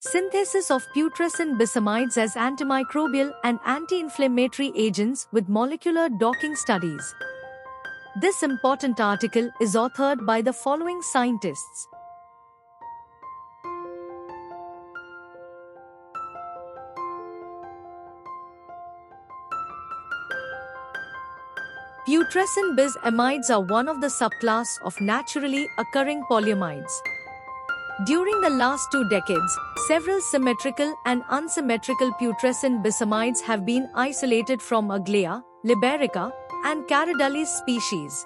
Synthesis of putrescine bisamides as antimicrobial and anti-inflammatory agents with molecular docking studies. This important article is authored by the following scientists. Putrescine bis-amides are one of the subclass of naturally occurring polyamides. During the last 2 decades, several symmetrical and unsymmetrical putrescine bisamides have been isolated from Aglaya, Liberica, and Caradullis species.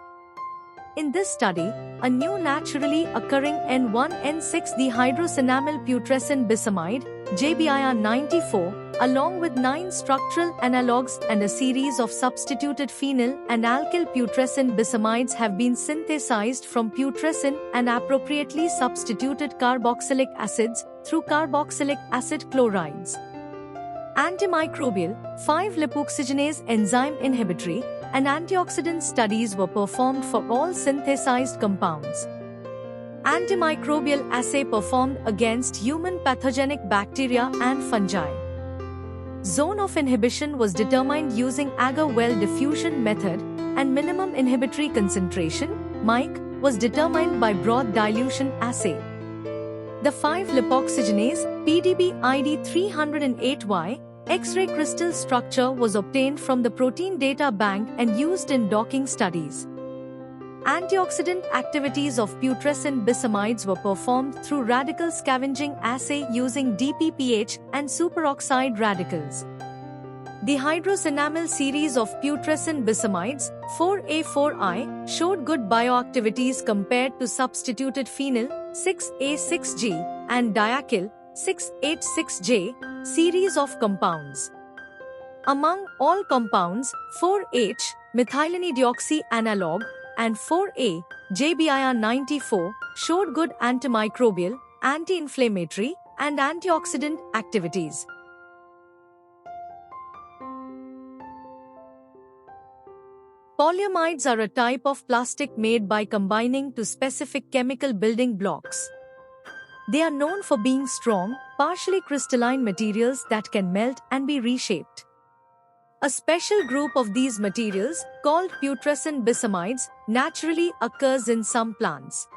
In this study, a new naturally occurring N1N6-dihydrocinamyl putrescine bisamide, JBIR94, along with 9 structural analogues and a series of substituted phenyl and alkyl putrescine bisamides have been synthesized from putrescine and appropriately substituted carboxylic acids through carboxylic acid chlorides. Antimicrobial, 5-lipoxygenase enzyme inhibitory, and antioxidant studies were performed for all synthesized compounds. Antimicrobial assay performed against human pathogenic bacteria and fungi. Zone of inhibition was determined using Agar-Well diffusion method, and minimum inhibitory concentration, MIC, was determined by broth dilution assay. The 5-lipoxygenase PDB-ID308Y X-ray crystal structure was obtained from the protein data bank and used in docking studies. Antioxidant activities of putrescine bisamides were performed through radical scavenging assay using DPPH and superoxide radicals. The hydrocinamyl series of putrescine bisamides, 4A4I, showed good bioactivities compared to substituted phenyl, 6A6G, and diacyl, 6H6J, series of compounds. Among all compounds, 4H, methylene-deoxy analog, and 4A, JBIR94, showed good antimicrobial, anti-inflammatory, and antioxidant activities. Polyamides are a type of plastic made by combining two specific chemical building blocks. They are known for being strong, partially crystalline materials that can melt and be reshaped. A special group of these materials, called putrescine bisamides, naturally occurs in some plants.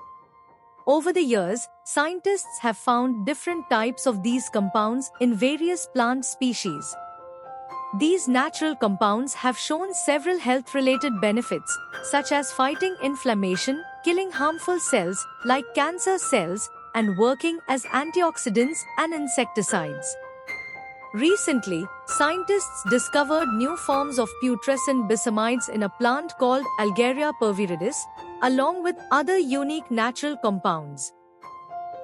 Over the years, scientists have found different types of these compounds in various plant species. These natural compounds have shown several health-related benefits, such as fighting inflammation, killing harmful cells, like cancer cells, and working as antioxidants and insecticides. Recently, scientists discovered new forms of putrescine bisamides in a plant called Algaria perviridis, along with other unique natural compounds.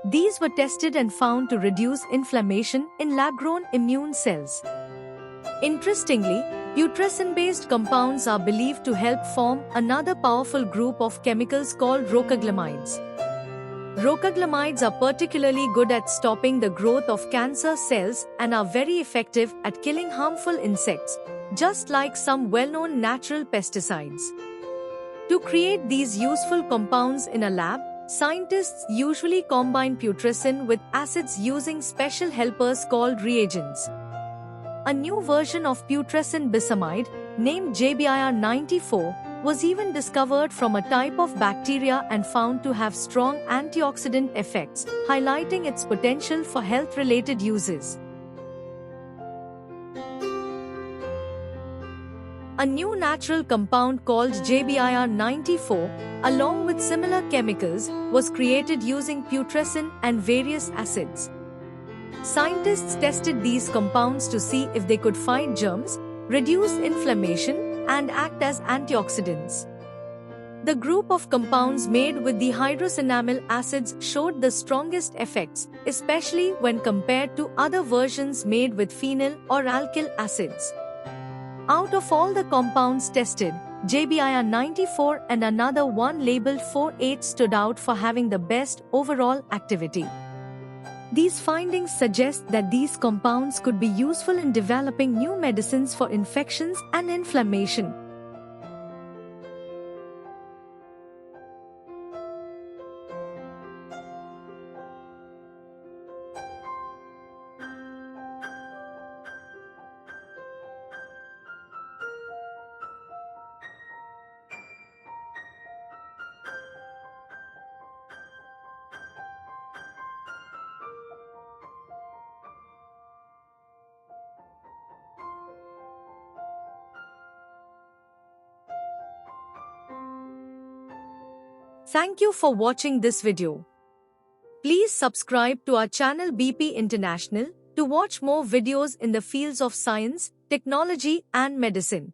These were tested and found to reduce inflammation in lab-grown immune cells. Interestingly, putrescine-based compounds are believed to help form another powerful group of chemicals called rocaglamides. Rocaglamides are particularly good at stopping the growth of cancer cells and are very effective at killing harmful insects, just like some well-known natural pesticides. To create these useful compounds in a lab, scientists usually combine putrescine with acids using special helpers called reagents. A new version of putrescine bisamide, named JBIR94, was even discovered from a type of bacteria and found to have strong antioxidant effects, highlighting its potential for health-related uses. A new natural compound called JBIR94, along with similar chemicals, was created using putrescine and various acids. Scientists tested these compounds to see if they could fight germs, reduce inflammation, and act as antioxidants. The group of compounds made with the hydrocinamyl acids showed the strongest effects, especially when compared to other versions made with phenyl or alkyl acids. Out of all the compounds tested, JBIR94 and another one labeled 4H stood out for having the best overall activity. These findings suggest that these compounds could be useful in developing new medicines for infections and inflammation. Thank you for watching this video. Please subscribe to our channel BP International to watch more videos in the fields of science, technology and medicine.